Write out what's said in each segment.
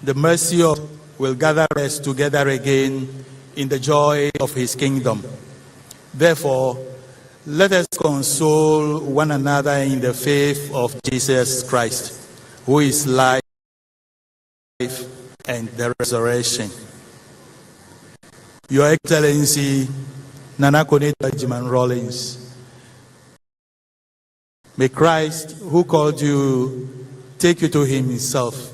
the mercy of will gather us together again in the joy of his kingdom. Therefore, let us console one another in the faith of Jesus Christ, who is life and the resurrection. Your Excellency, Nana Konadu Agyeman Rawlings, may Christ, who called you, take you to himself.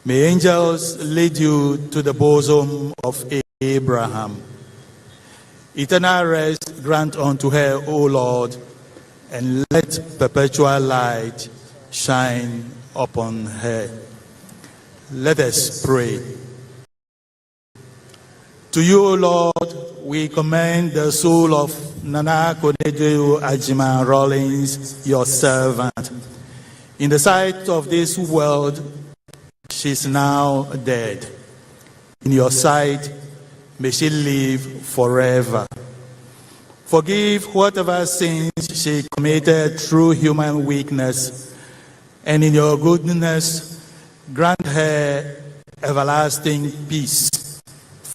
May angels lead you to the bosom of Abraham. Eternal rest grant unto her, O Lord, and let perpetual light shine upon her. Let us pray. To you, O Lord, we commend the soul of Nana Konadu Agyeman Rawlings, your servant. In the sight of this world, she is now dead. In your sight, may she live forever. Forgive whatever sins she committed through human weakness, and in your goodness, grant her everlasting peace.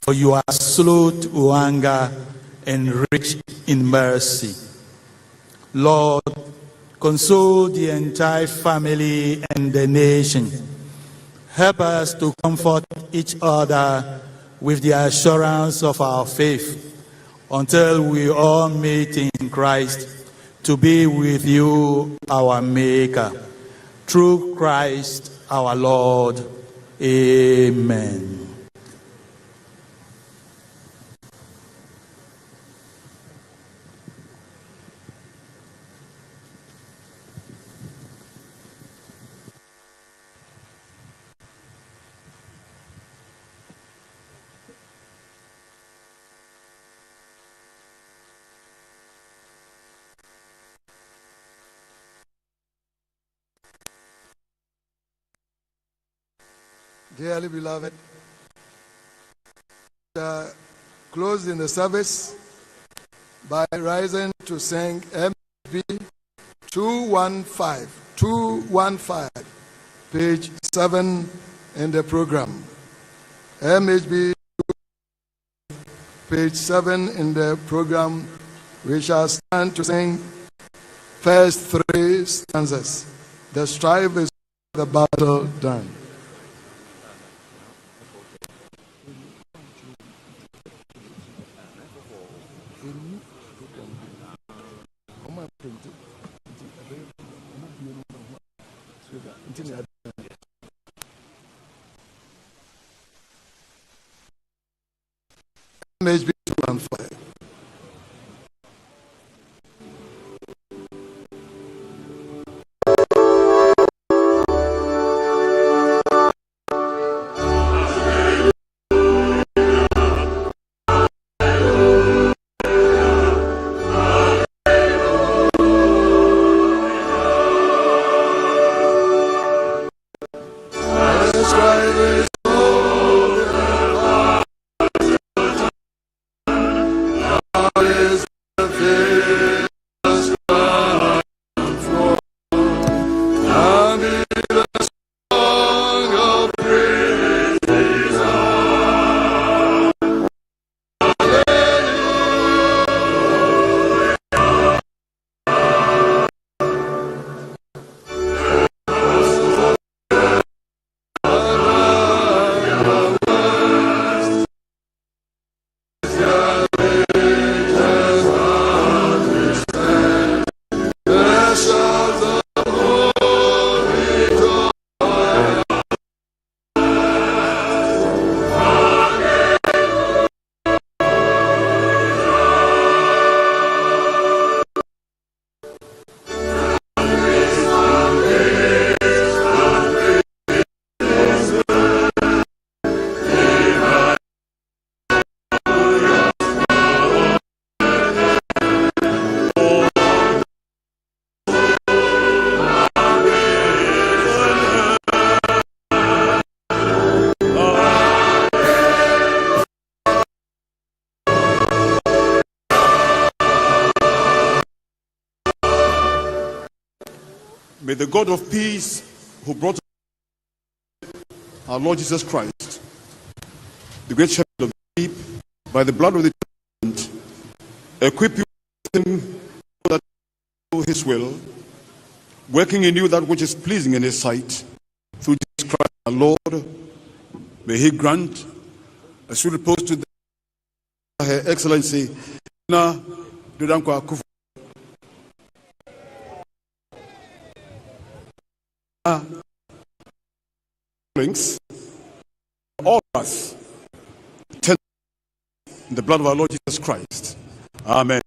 For you are slow to anger and rich in mercy. Lord, console the entire family and the nation. Help us to comfort each other with the assurance of our faith until we all meet in Christ to be with you, our Maker. Through Christ our Lord. Amen. Dearly beloved, closed in the service by rising to sing MB 215, page 7 in the program. MHB page 7 in the program. We shall stand to sing first 3 stanzas. The strife is the battle done. MHB 215. May the God of peace, who brought our Lord Jesus Christ, the great shepherd of the sheep, by the blood of the covenant, equip you with him that you do his will, working in you that which is pleasing in his sight, through Jesus Christ our Lord. May he grant a sweet repose to Her Excellency Na Dudankwa Akufo Rawlings, all of us, in the blood of our Lord Jesus Christ. Amen.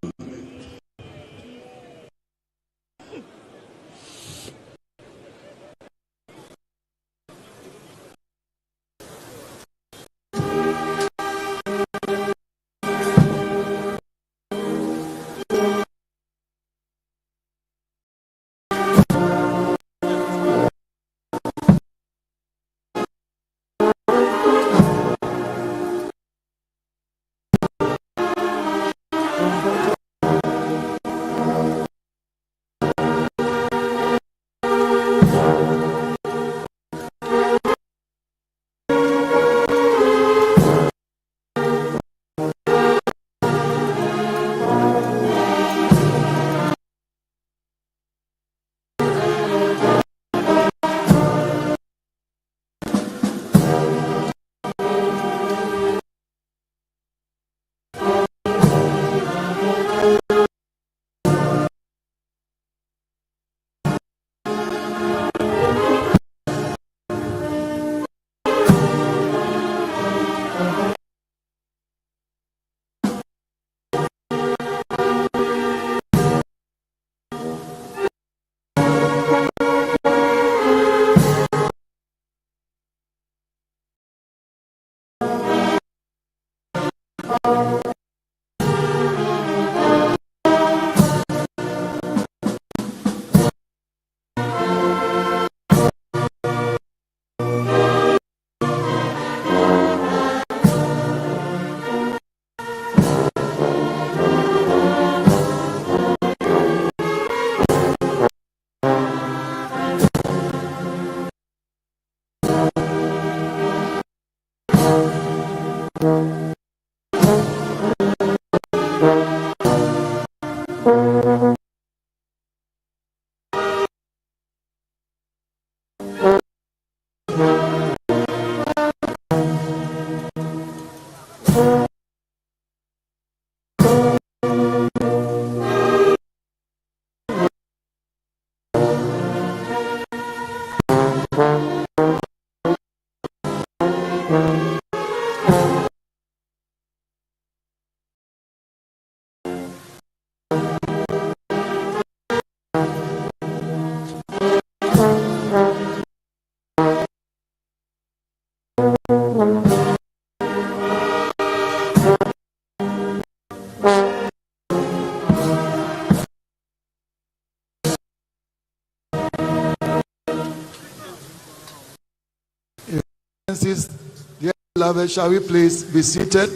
Dear beloved, shall we please be seated?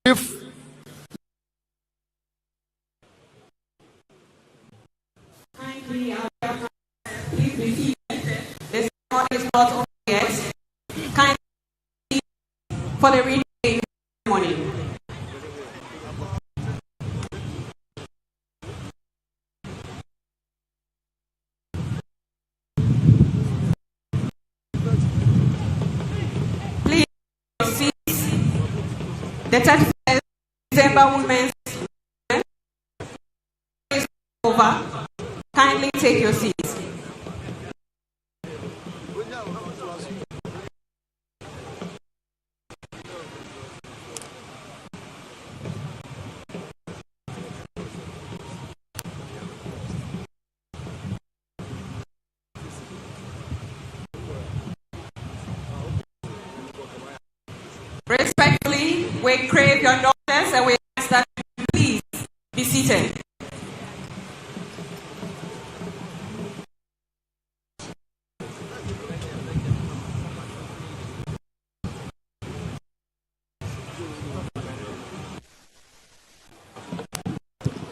If please be seated. The sermon is not over yet. Kindly for the reading of the ceremony. The 31st December Women's is over. Kindly take your seats. Respectfully, we crave your notice and we ask that you please be seated.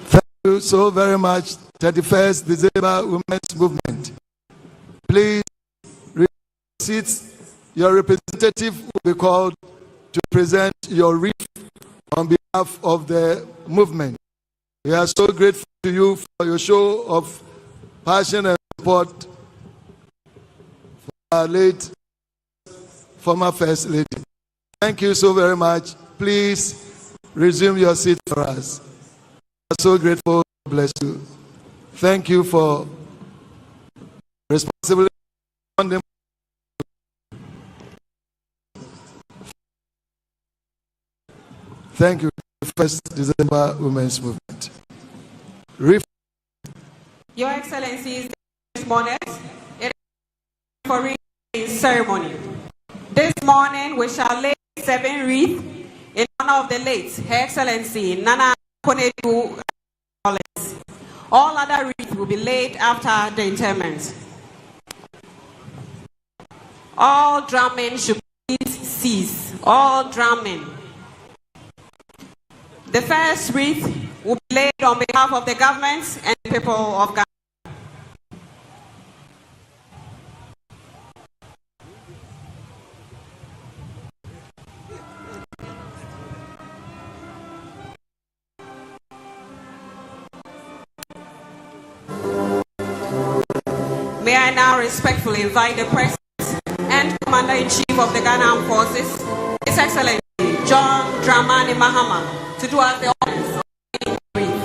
thank you so very much, 31st December Women's Movement. Please seats, your representative will be called to present your wreath on behalf of the movement. We are so grateful to you for your show of passion and support for our late former First Lady. Thank you so very much. Please resume your seat for us. We are so grateful. Bless you. Thank you for responsibility. Thank you. First December Women's Movement. Your Excellencies, this morning, it is for reading ceremony. This morning we shall lay 7 wreaths in honor of the late Her Excellency Nana Konadu Rawlings. All other wreaths will be laid after the interment. All drumming should please cease. All drumming. The first wreath will be laid on behalf of the government and the people of Ghana. May I now respectfully invite the President and Commander-in-Chief of the Ghana Armed Forces, His Excellency John Dramani Mahama, to do us the honors of the wreath.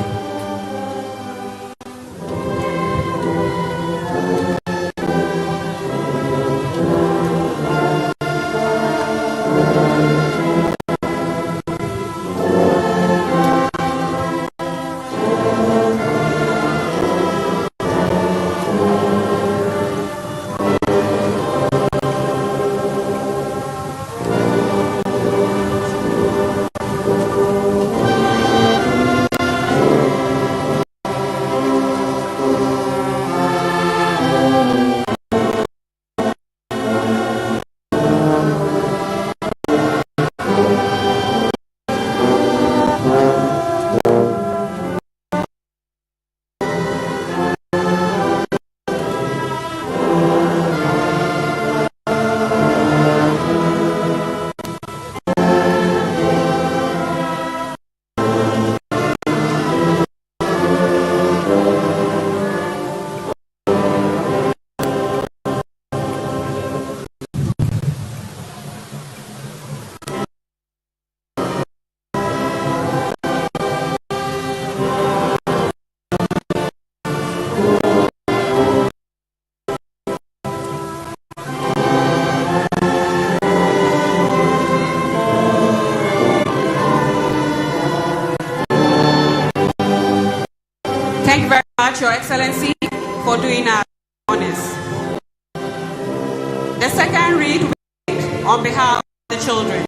Thank you very much, Your Excellency, for doing our honors. The second read will be on behalf of the children.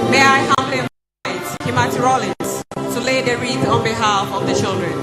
May I humbly invite Rawlings to lay the wreath on behalf of the children.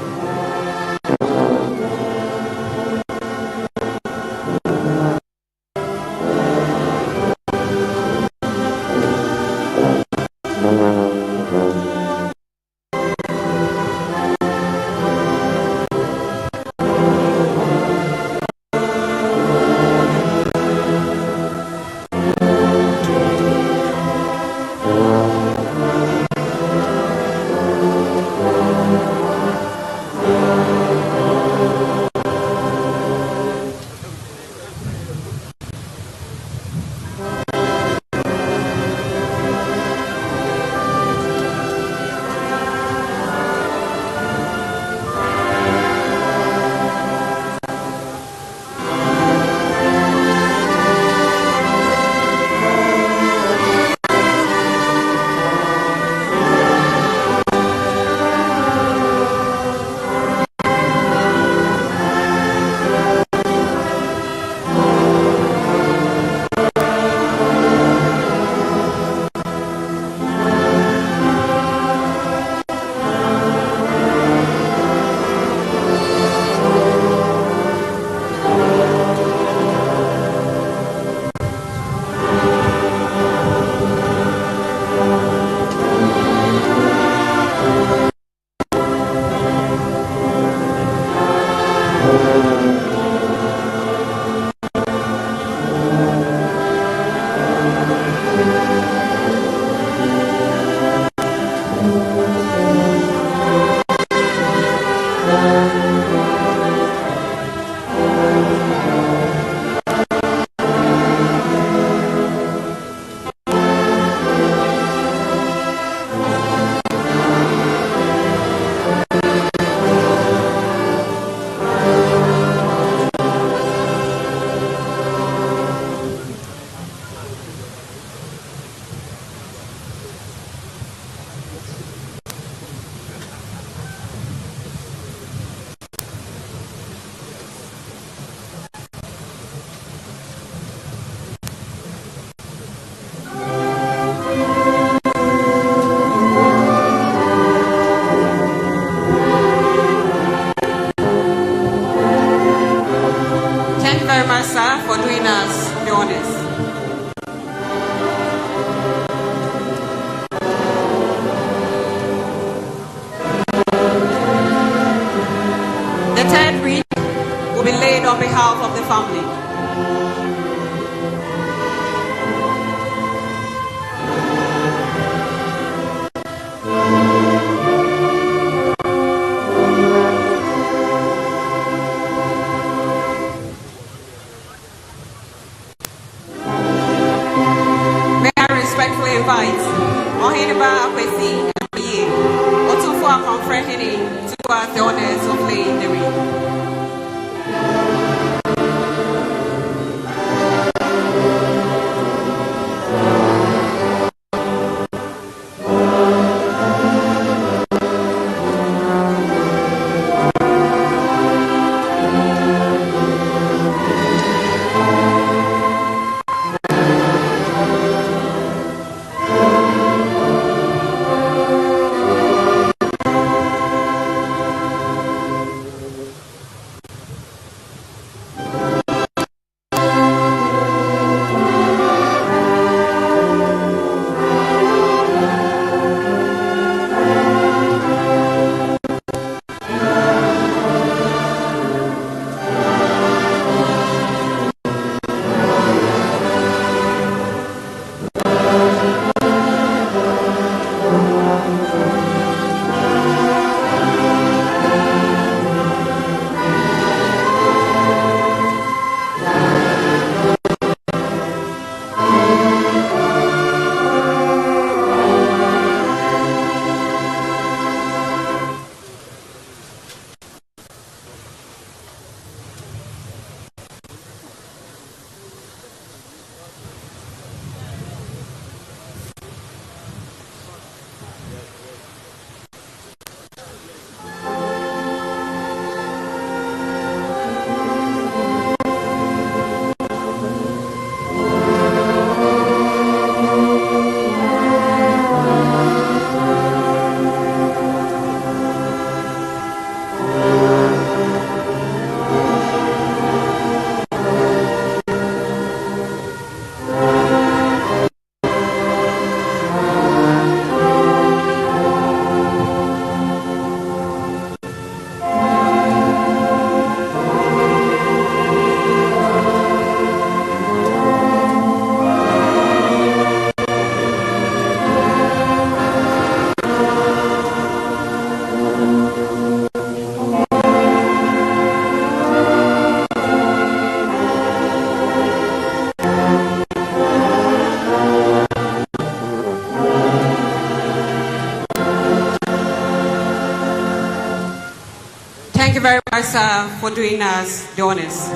Thank you very much, sir, for doing us the honors.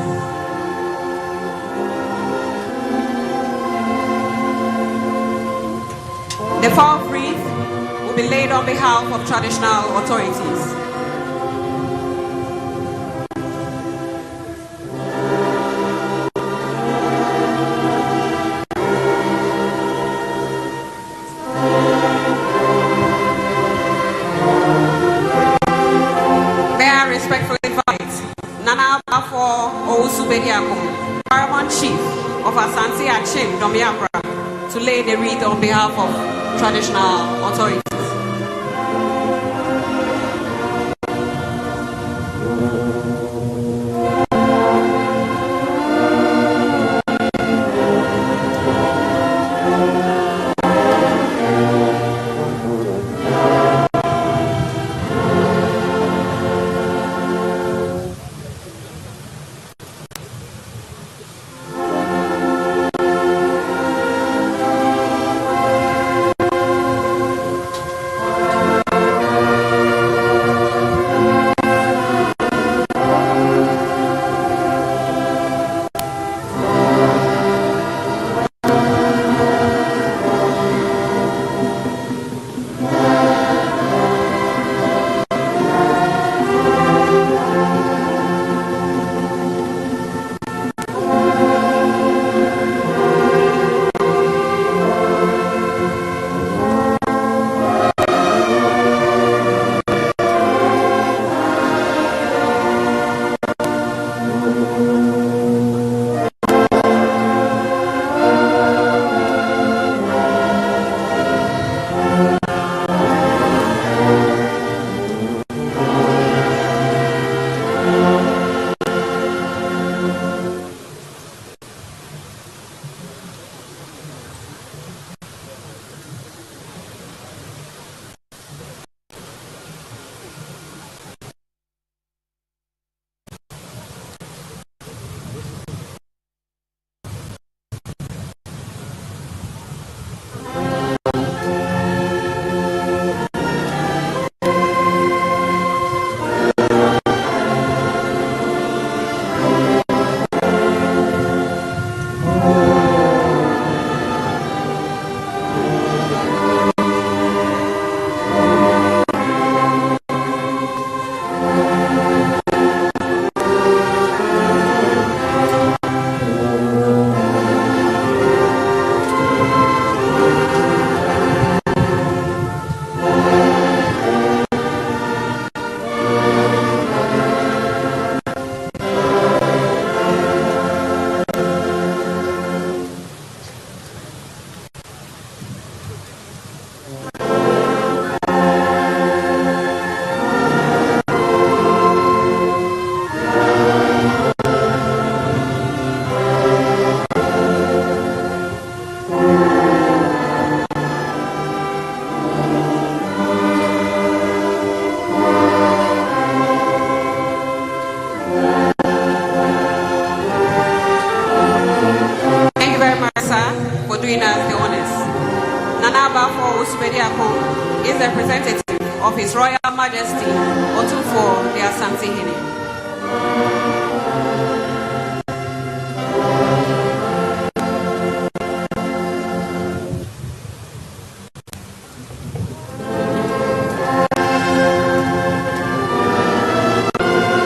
The fourth wreath will be laid on behalf of traditional authorities. Paramount Chief of Asante Achim Domiabra to lay the wreath on behalf of traditional authorities. is a representative of His Royal Majesty Otufo the Asante Hene.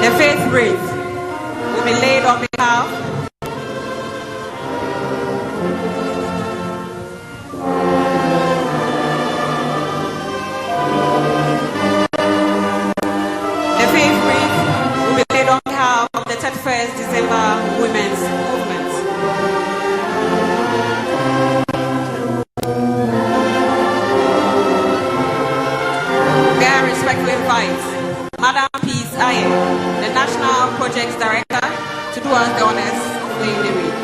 The faith wreath will be laid on behalf of the 31st December Women's Movement. May I respectfully invite Madam Peace Aye, the National Projects Director, to do us the honors of laying the wreath.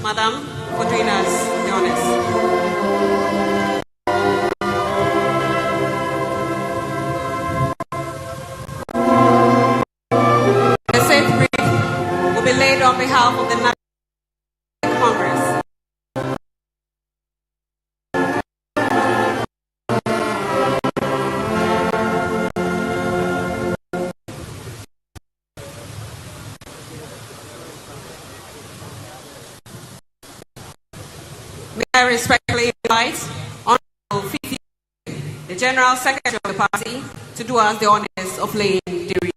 Madam, for doing us the honors. The safe wreath will be laid on behalf of the National Congress. May I respectfully invite Honorable Fifi, the General Secretary of the party, to do us the honors of laying the wreath.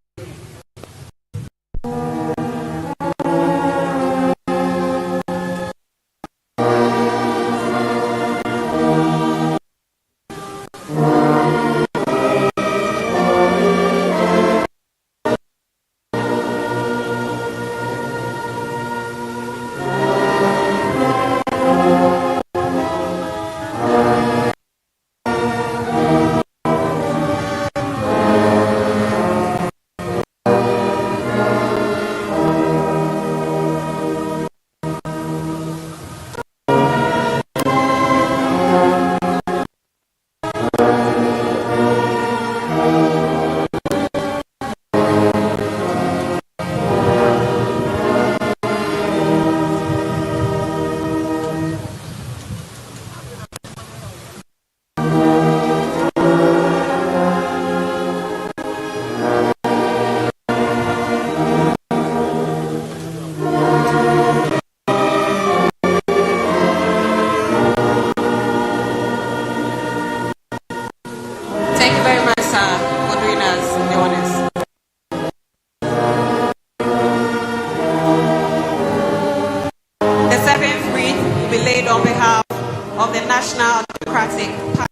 National Democratic Party.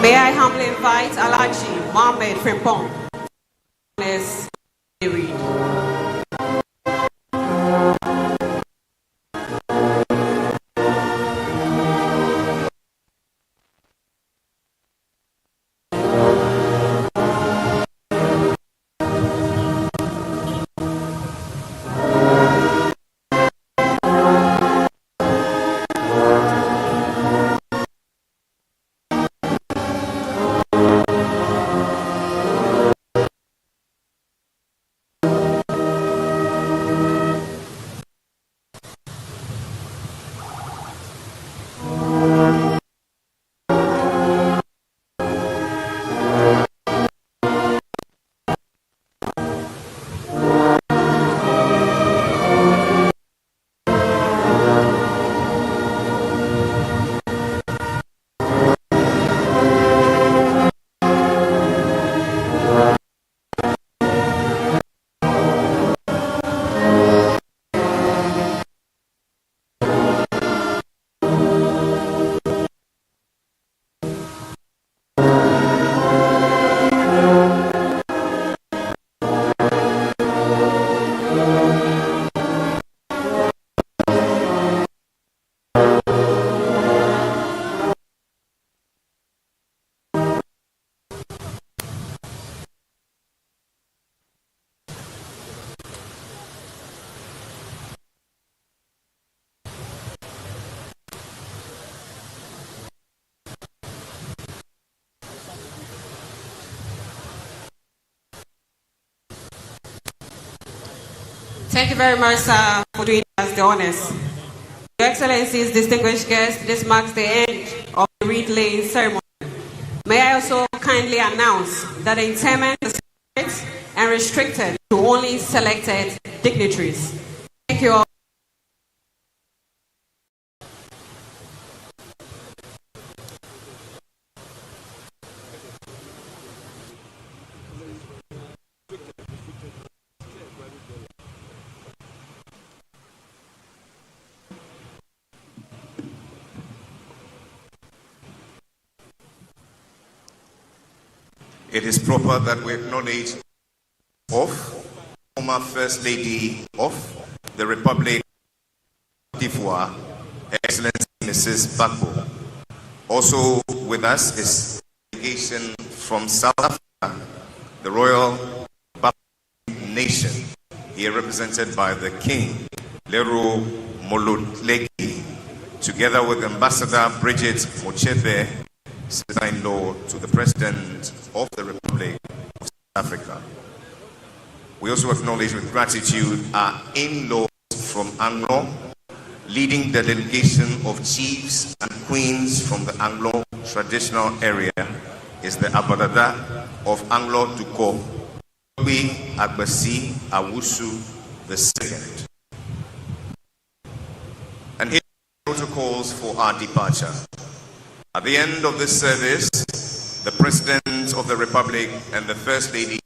May I humbly invite Alaji Mohammed Frimpong. Let's read. Thank you very much, sir, for doing us the honors. Your Excellencies, distinguished guests, this marks the end of the wreath-laying ceremony. May I also kindly announce that the interment is strict and restricted to only selected dignitaries. Thank you all. It is proper that we acknowledge of former First Lady of the Republic of d'Ivoire, Excellency Mrs. Gbagbo. Also with us is a delegation from South Africa, the Royal Bafokeng Nation, here represented by the King, Leroy Molodleki, together with Ambassador Bridget Mochebe, sister-in-law to the President of the Republic of South Africa. We also acknowledge with gratitude our in-laws from Anglo, leading the delegation of chiefs and queens from the Anglo traditional area is the Abadada of Anglo Duko, Agbasi Awusu II. And here are the protocols for our departure. At the end of this service, the President of the Republic and the First Lady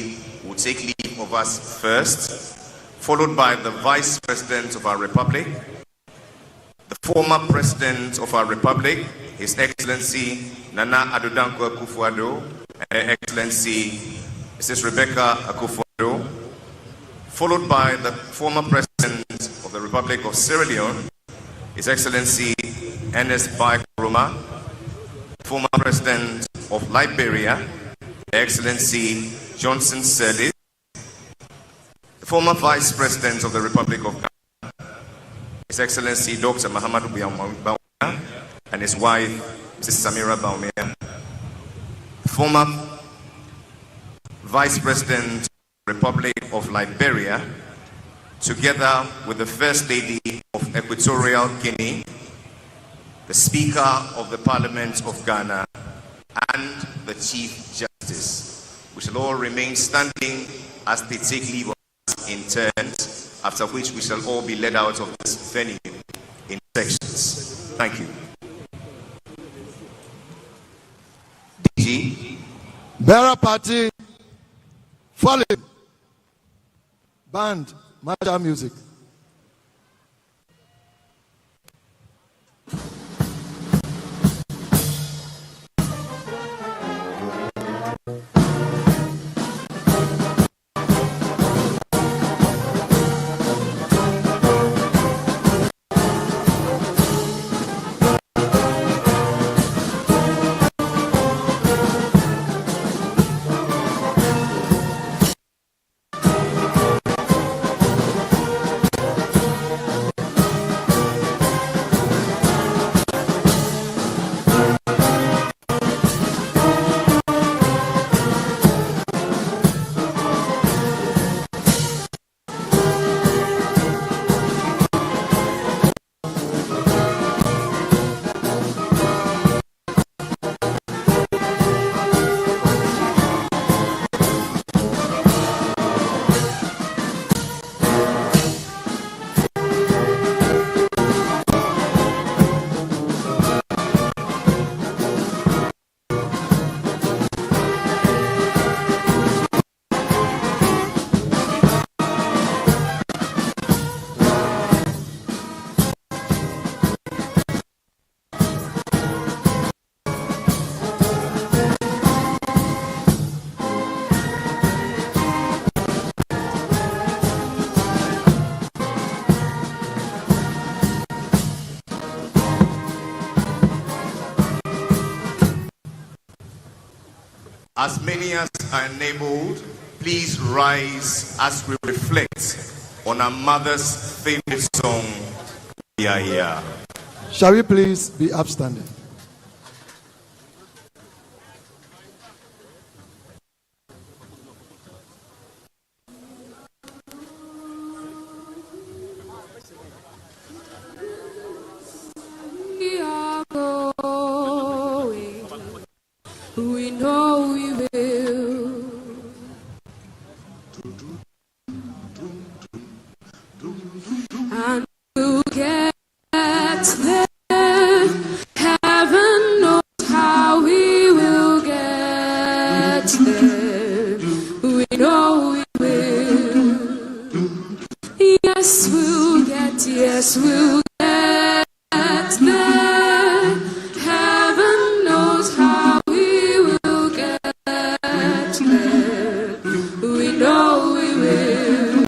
will take leave of us first, followed by the Vice President of our Republic, the former President of our Republic, His Excellency Nana Addo Dankwa Akufo-Addo, and Her Excellency Mrs. Rebecca Akufo-Addo, followed by the former President of the Republic of Sierra Leone, His Excellency Ernest Bai Koroma, former President of Liberia, Her Excellency Johnson Sirleaf, the former Vice President of the Republic of Ghana, His Excellency Dr. Mahamadou Bawumia, and his wife, Mrs. Samira Bawumia, former Vice President of the Republic of Liberia, together with the First Lady of Equatorial Guinea, the Speaker of the Parliament of Ghana, and the Chief Justice. We shall all remain standing as they take leave of us in turns, after which we shall all be led out of this venue in sections. Thank you. DG. Bearer party, falling. Band, martial music. As many as are enabled, please rise as we reflect on our mother's favorite song, We Are Here. Shall we please be upstanding? We are going, we know we will. And we'll get there. Heaven knows how we will get there. We know we will. Yes, we'll get, yes, we'll get there. Heaven knows how we will get there. We know we will.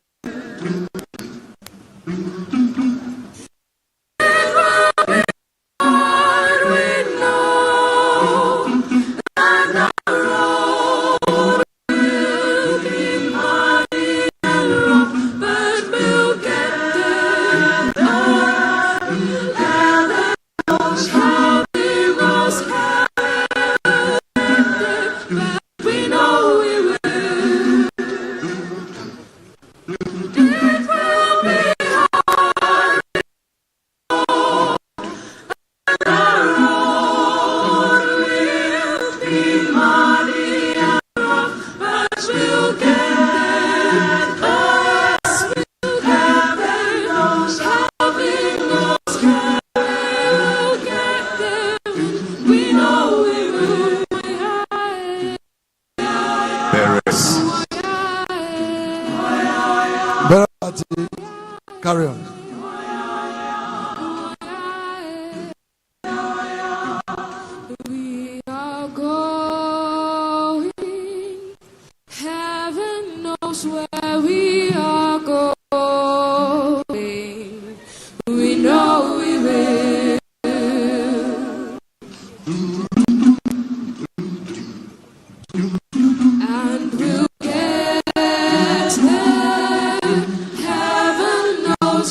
Bearer party, carry on. We are going. Heaven knows where we are going. We know we will. And we'll get there. Heaven knows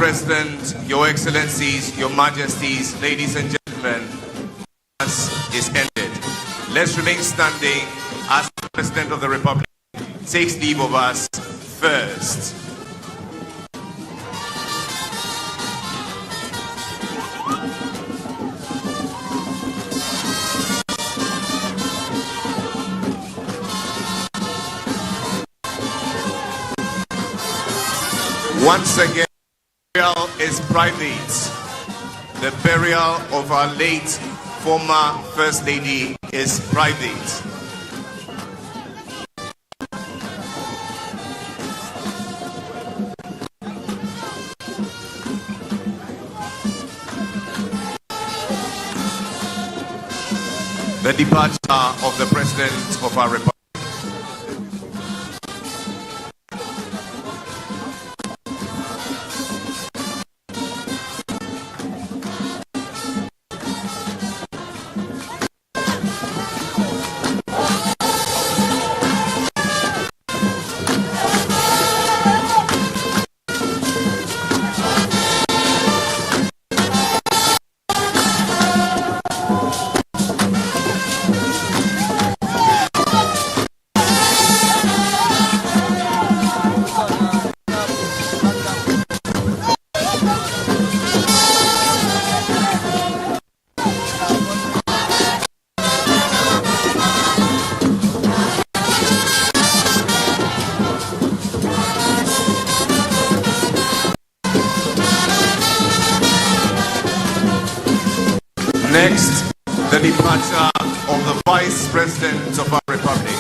President, Your Excellencies, Your Majesties, ladies and gentlemen, is ended. Let's remain standing as the President of the Republic takes leave of us first. Once again, burial is private. The burial of our late former First Lady is private. The departure of the President of our Republic. Next, the departure of the Vice President of our Republic.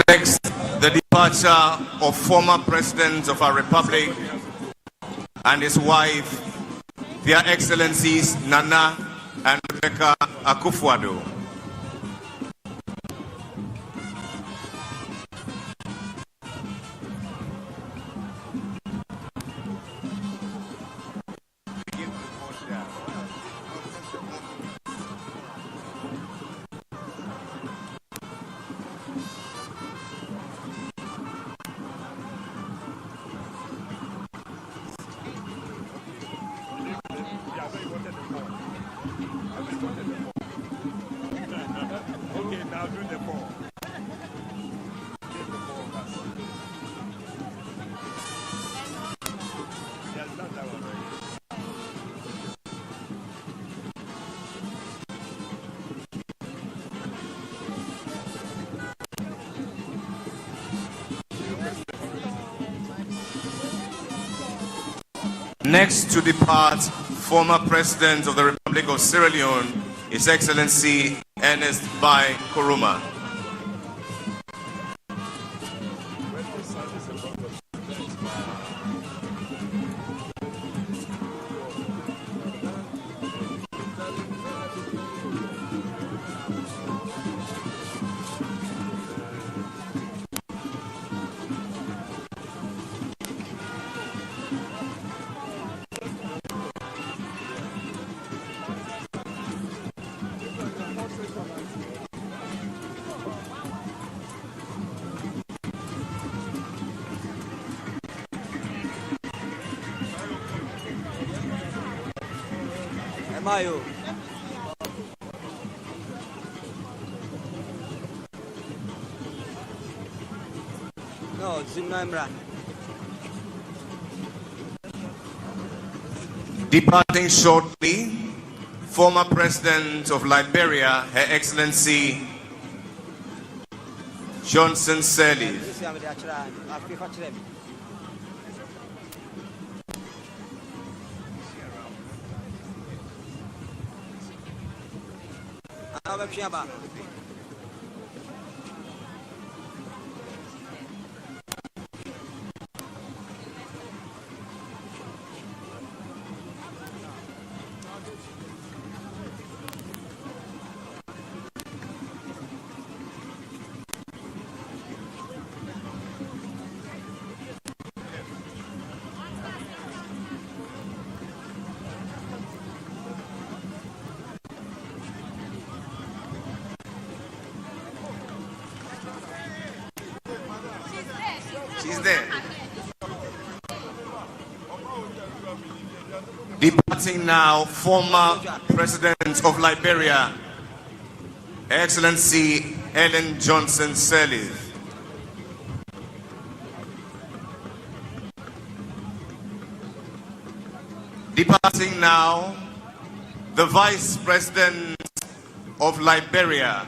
Next, the departure of former President of our Republic and his wife, Their Excellencies Nana and Rebecca Akufo-Addo. Next to depart, former President of the Republic of Sierra Leone, His Excellency Ernest Bai Koroma. Mayo. Departing shortly, former President of Liberia, Her Excellency Johnson Sirleaf. She's there. Departing now, former President of Liberia, Her Excellency Ellen Johnson Sirleaf. Departing now, the Vice President of Liberia,